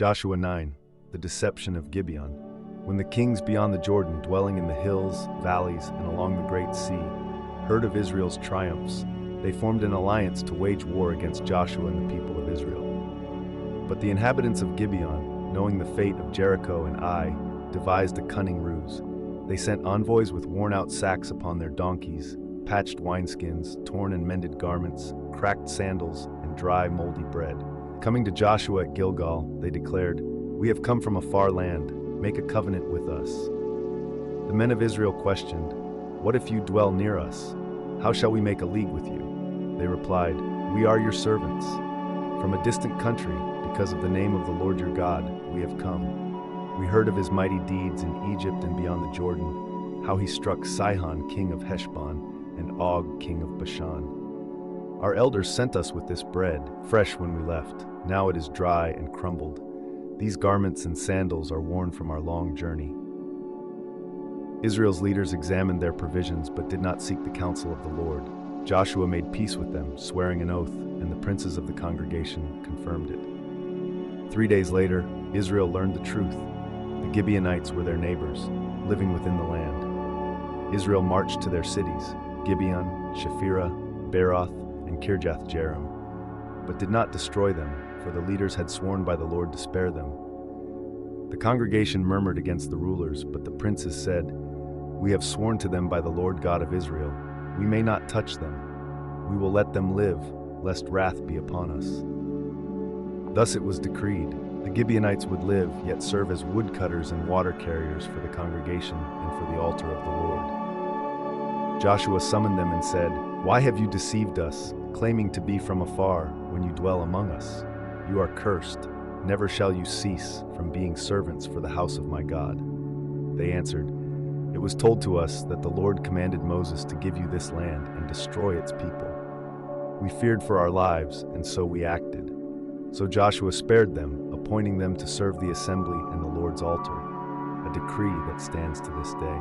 Joshua 9, the deception of Gibeon. When the kings beyond the Jordan, dwelling in the hills, valleys, and along the great sea, heard of Israel's triumphs, they formed an alliance to wage war against Joshua and the people of Israel. But the inhabitants of Gibeon, knowing the fate of Jericho and Ai, devised a cunning ruse. They sent envoys with worn-out sacks upon their donkeys, patched wineskins, torn and mended garments, cracked sandals, and dry, moldy bread. Coming to Joshua at Gilgal, they declared, "We have come from a far land. Make a covenant with us." The men of Israel questioned, "What if you dwell near us? How shall we make a league with you?" They replied, "We are your servants. From a distant country, because of the name of the Lord your God, we have come. We heard of his mighty deeds in Egypt and beyond the Jordan, how he struck Sihon, king of Heshbon, and Og, king of Bashan. Our elders sent us with this bread, fresh when we left. Now it is dry and crumbled. These garments and sandals are worn from our long journey." Israel's leaders examined their provisions but did not seek the counsel of the Lord. Joshua made peace with them, swearing an oath, and the princes of the congregation confirmed it. 3 days later, Israel learned the truth. The Gibeonites were their neighbors, living within the land. Israel marched to their cities, Gibeon, Shephirah, Beeroth, and Kirjath-Jearim, but did not destroy them, for the leaders had sworn by the Lord to spare them. The congregation murmured against the rulers, but the princes said, "We have sworn to them by the Lord God of Israel. We may not touch them. We will let them live, lest wrath be upon us." Thus it was decreed, the Gibeonites would live, yet serve as woodcutters and water carriers for the congregation and for the altar of the Lord. Joshua summoned them and said, "Why have you deceived us, claiming to be from afar when you dwell among us? You are cursed. Never shall you cease from being servants for the house of my God." They answered, "It was told to us that the Lord commanded Moses to give you this land and destroy its people. We feared for our lives, and so we acted." So Joshua spared them, appointing them to serve the assembly and the Lord's altar, a decree that stands to this day.